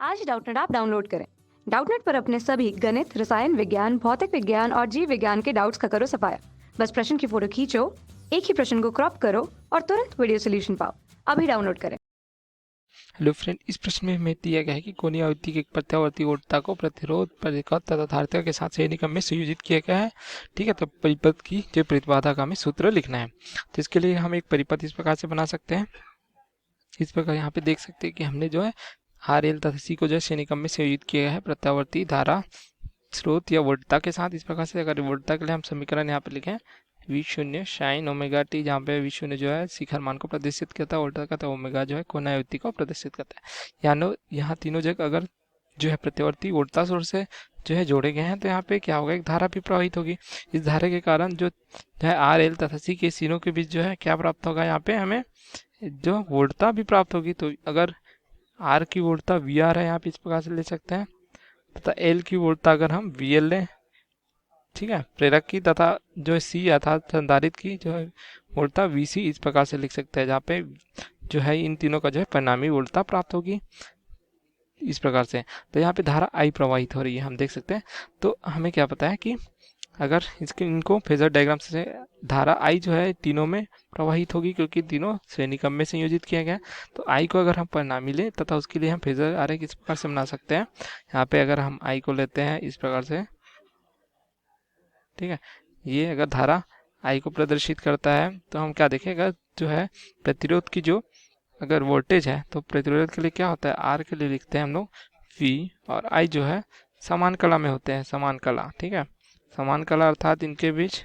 आज Doubtnut app download करें। Doubtnut पर अपने सभी गणित, रसायन विज्ञान, भौतिक विज्ञान और जीव विज्ञान के डाउट्स का करो सफाया। बस प्रश्न की फोटो खींचो, एक ही प्रश्न को क्रॉप करो और तुरंत वीडियो सोल्यूशन पाओ। अभी डाउनलोड करें। हेलो फ्रेंड, इस प्रश्न में हमें दिया गया है कि कोणीय आवृत्ति के प्रत्यावर्ती वोल्टता को प्रतिरोध, प्रतिरोध तथा धारिता के साथ श्रेणी क्रम में संयोजित किया गया है। ठीक है, तो परिपथ की जो प्रतिबाधा का हमें सूत्र लिखना है। तो इसके लिए हम एक परिपथ इस प्रकार से बना सकते हैं। इस प्रकार यहाँ पे देख सकते हैं कि हमने जो है आर एल तथा सी को जो है श्रेणी क्रम में संयोजित किया है प्रत्यावर्ती धारा स्रोत या वोल्टता के साथ। इस प्रकार से अगर वोल्टता के लिए हम समीकरण यहाँ पे लिखें वी शून्य साइन ओमेगा टी, जहाँ पे वी शून्य जो है शिखर मान को प्रदर्शित करता है, वोल्टा का, तो ओमेगा जो है कोणीय आवृत्ति को प्रदर्शित करता है। यहाँ तीनों जगह अगर जो है प्रत्यावर्ती वोल्टा सोर्स से जो है जोड़े गए हैं, तो यहाँ पे क्या होगा, एक धारा भी प्रवाहित होगी। इस धारा के कारण जो है आर एल तथा सी के तीनों के बीच जो है क्या प्राप्त होगा, यहाँ पे हमें जो वोल्टता भी प्राप्त होगी। तो अगर आर की वोल्टता वी आर है, यहाँ पे इस प्रकार से ले सकते हैं, तथा एल की वोल्टता अगर हम वी एल लें, ठीक है, प्रेरक की, तथा जो सी अर्थात संधारित्र की जो है वोल्टता वी सी इस प्रकार से लिख सकते हैं, जहाँ पे जो है इन तीनों का जो है परिणामी वोल्टता प्राप्त होगी इस प्रकार से। तो यहाँ पे धारा आई प्रवाहित हो रही है, हम देख सकते हैं। तो हमें क्या पता है कि अगर इनको फेजर डायग्राम से धारा आई जो है तीनों में प्रवाहित होगी, क्योंकि तीनों श्रेणी क्रम में संयोजित किया गया। तो आई को अगर हम परिणामी ले तथा उसके लिए हम फेजर आरेख इस प्रकार से बना सकते हैं। यहाँ पे अगर हम आई को लेते हैं इस प्रकार से, ठीक है, ये अगर धारा आई को प्रदर्शित करता है, तो हम क्या देखेंगे, जो है प्रतिरोध की जो अगर वोल्टेज है, तो प्रतिरोध के लिए क्या होता है, आर के लिए लिखते हैं हम लोग वी, और आई जो है समान कला में होते हैं, समान कला, ठीक है, समान कला अर्थात इनके बीच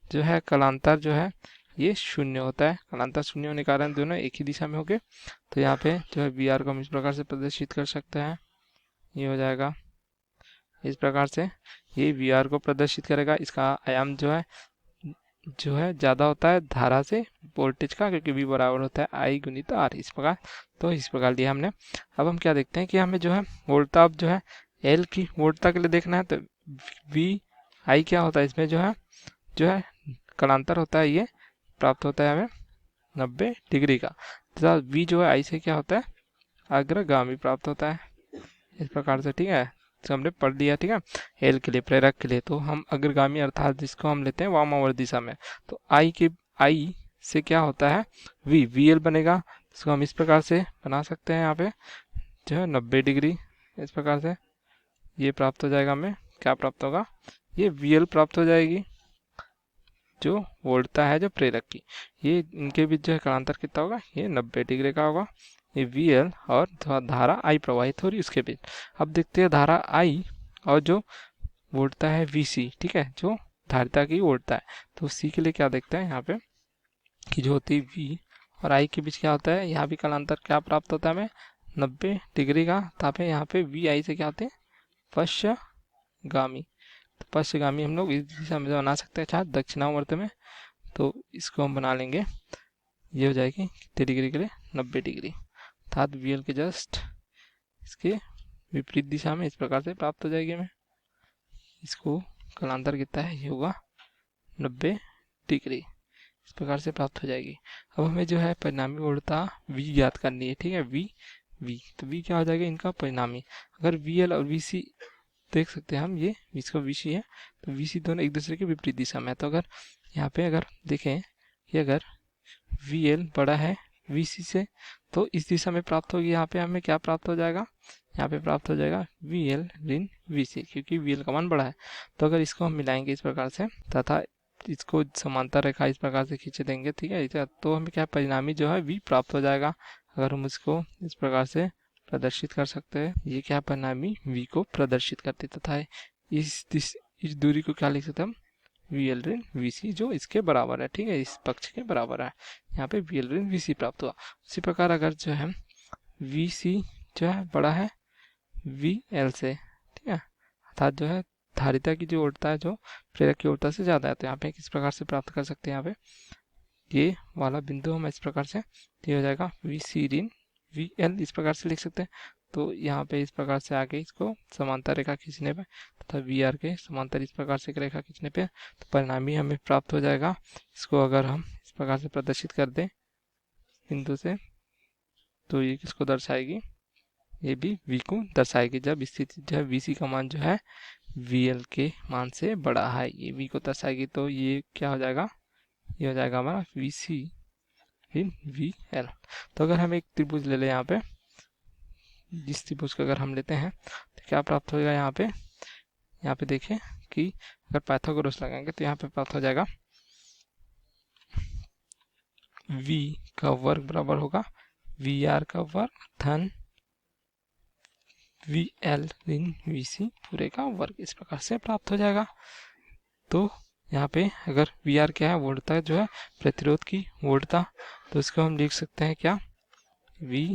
जो है कलांतर जो है ये शून्य होता है। कलांतर शून्य होने के कारण दोनों एक ही दिशा में हो गए। तो यहाँ पे जो है वी आर को हम इस प्रकार से प्रदर्शित कर सकते हैं, ये हो जाएगा इस प्रकार से, ये वी आर को प्रदर्शित करेगा। इसका आयाम जो है ज़्यादा होता है धारा से वोल्टेज का, क्योंकि वी बराबर होता है आई गुणित आर, इस प्रकार। तो इस प्रकार लिया हमने। अब हम क्या देखते हैं कि हमें जो है वोल्टता, अब जो है एल की वोल्टता के लिए देखना है, तो वी आई क्या होता है, इसमें जो है कलांतर होता है, ये प्राप्त होता है हमें 90 डिग्री का, तथा वी जो है आई से क्या होता है, अग्रगामी प्राप्त होता है इस प्रकार से, ठीक है। तो हमने पढ़ लिया, ठीक है। एल के लिए, प्रेरक के लिए, तो हम अग्रगामी अर्थात जिसको हम लेते हैं वामावर्त दिशा में, तो आई से क्या होता है, वी एल बनेगा। इसको हम इस प्रकार से बना सकते हैं, यहाँ पे जो है 90 डिग्री इस प्रकार से ये प्राप्त हो जाएगा। हमें क्या प्राप्त होगा, ये वी एल प्राप्त हो जाएगी, जो वोल्टता है जो प्रेरक की। ये इनके बीच जो है कालांतर कितना होगा, ये 90 डिग्री का होगा। ये वी एल और धारा आई प्रवाहित हो रही उसके बीच। अब देखते हैं धारा आई और जो वोल्टता है वी सी, ठीक है, जो धारिता की वोल्टता है। तो सी के लिए क्या देखते हैं यहाँ पे कि जो होती है वी और आई के बीच क्या होता है, यहाँ भी कालांतर क्या प्राप्त होता है हमें, 90 डिग्री का। ताप है यहाँ पे वी आई से क्या होते हैं, पश्चिमगामी। तो पश्चिमगामी हम लोग इस दिशा में बना सकते हैं, अच्छा दक्षिणावर्त में। तो इसको हम बना लेंगे, ये हो जाएगी कितने डिग्री के लिए, 90 डिग्री, अर्थात वी एल के जस्ट इसके विपरीत दिशा में इस प्रकार से प्राप्त हो जाएगी हमें। इसको कालांतर कितना है, ये होगा 90 डिग्री, इस प्रकार से प्राप्त हो जाएगी। अब हमें जो है परिणामी वोल्टता वी ज्ञात करनी है, ठीक है, वी तो वी क्या हो जाएगा, इनका परिणामी। अगर वी एल और वी सी देख सकते हैं हम, ये इसका वी सी है, तो वी सी दोनों एक दूसरे के विपरीत दिशा में है। तो अगर यहाँ पे अगर देखें कि अगर वी एल बड़ा है वी सी से, तो इस दिशा में प्राप्त होगी। यहाँ पे हमें क्या प्राप्त हो जाएगा, यहाँ पे प्राप्त हो जाएगा वी एल ऋण वी सी, क्योंकि वी एल का मान बड़ा है। तो अगर इसको हम मिलाएंगे इस प्रकार से तथा इसको समांतर रेखा इस प्रकार से खींच देंगे, ठीक है, तो हमें क्या परिणामी जो है वी प्राप्त हो जाएगा। अगर हम इसको इस प्रकार से प्रदर्शित कर सकते हैं, ये क्या परिणामी वी को प्रदर्शित करते, तथा इस दूरी को क्या लिख सकते हैं हम, वी एल ऋण वी सी, जो इसके बराबर है, ठीक है, इस पक्ष के बराबर है। यहाँ पे वी एल ऋण वी सी प्राप्त हुआ। उसी प्रकार अगर जो है वी सी जो है बड़ा है वी एल से, ठीक है, अर्थात जो है धारिता की जो वोल्टता है जो प्रेरक की वोल्टता से ज़्यादा है, तो यहाँ पे किस प्रकार से प्राप्त कर सकते हैं, यहाँ पे ये वाला बिंदु हम इस प्रकार से, ये हो जाएगा वी सी ऋण वी एल, इस प्रकार से लिख सकते हैं। तो यहाँ पे इस प्रकार से आगे इसको समांतर रेखा खींचने पे तथा वी आर के समांतर इस प्रकार से रेखा खींचने पे तो परिणामी हमें प्राप्त हो जाएगा। इसको अगर हम इस प्रकार से प्रदर्शित कर दें बिंदु से, तो ये किसको दर्शाएगी, ये भी v को दर्शाएगी जब स्थिति जो है vc का मान जो है vl के मान से बड़ा है, ये v को दर्शाएगी। तो ये क्या हो जाएगा, ये हो जाएगा हमारा vc इन vl। तो अगर हम एक त्रिभुज ले लें यहाँ पे, जिस त्रिभुज का अगर हम लेते हैं तो क्या प्राप्त होगा यहाँ पे देखें कि अगर पाइथागोरस लगाएंगे तो यहाँ पे प्राप्त हो जाएगा v का वर्ग बराबर होगा vr का वर्ग धन vl ऋण vc पूरे का वर्ग, इस प्रकार से प्राप्त हो जाएगा। तो यहाँ पे अगर vr क्या है, वोल्टता जो है प्रतिरोध की वोल्टता, तो इसको हम लिख सकते हैं क्या, v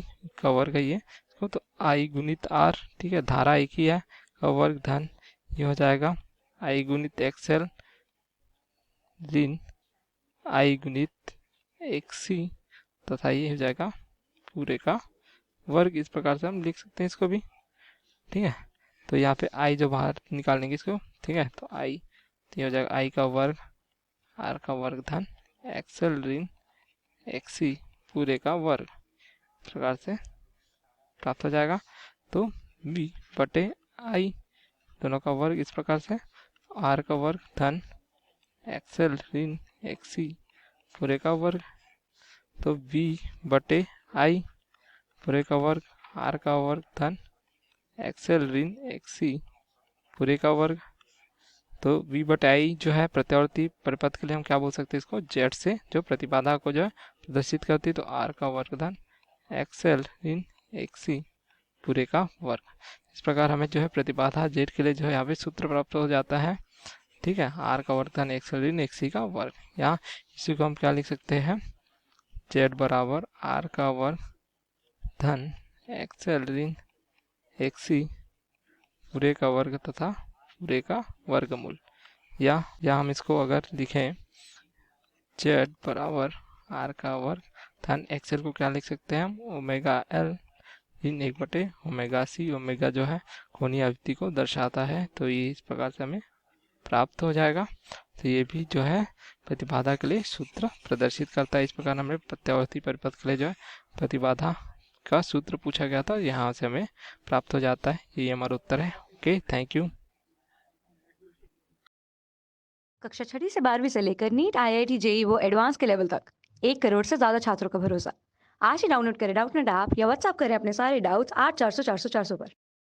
का वर्ग है ये तो I गुणित R, ठीक है, धारा एक ही है, का वर्ग धन ये हो जाएगा I गुणित XL ऋण I गुणित XC तथा ये हो जाएगा पूरे का वर्ग। इस प्रकार से हम लिख सकते हैं इसको भी, ठीक है। तो यहाँ पे I जो बाहर निकाल लेंगे इसको, ठीक है, तो I तो ये हो जाएगा I का वर्ग R का वर्ग धन XL ऋण XC पूरे का वर्ग, इस प्रकार से प्राप्त हो जाएगा। तो v बटे I दोनों का वर्ग, इस प्रकार से R का वर्ग धन XL ऋण XC पूरे का वर्ग, तो v बटे I पूरे का वर्ग R का वर्ग धन XL ऋण XC पूरे का वर्ग। तो v बटे I जो है प्रत्यावर्ती परिपथ के लिए हम क्या बोल सकते हैं इसको, z से जो प्रतिबाधा को जो है प्रदर्शित करती है, तो R का वर्ग धन XL ऋण XC पूरे का वर्ग। इस प्रकार हमें जो है प्रतिबाधा z के लिए जो है यहाँ पे सूत्र प्राप्त हो जाता है, ठीक है, R का वर्ग धन XL ऋण XC का वर्ग। यहाँ इसी को हम क्या लिख सकते हैं, z बराबर R का वर्ग धन XL ऋण XC पूरे का वर्ग तथा पूरे का वर्गमूल। या हम इसको अगर लिखें z बराबर R का वर्ग धन XL को क्या लिख सकते हैं हम, ओमेगा L इन 1/ओमेगा C, ओमेगा जो है कोणीय आवृत्ति को दर्शाता है, तो ये इस प्रकार से हमें प्राप्त हो जाएगा। तो ये भी जो है प्रतिबाधा के लिए सूत्र प्रदर्शित करता है। इस प्रकार हमें प्रत्यावर्ती परिपथ के लिए जो है प्रतिबाधा का सूत्र पूछा गया था, यहाँ से हमें प्राप्त हो जाता है। ये हमारा उत्तर है। Okay, thank you. कक्षा 6वीं से 12वीं से लेकर नीट, IIT, JEE वो एडवांस के लेवल तक 1 करोड़ से ज्यादा छात्रों का भरोसा। आज ही डाउनलोड करें डाउटनेट ऐप या व्हाट्सएप करें अपने सारे डाउट्स 8400 400 400 पर।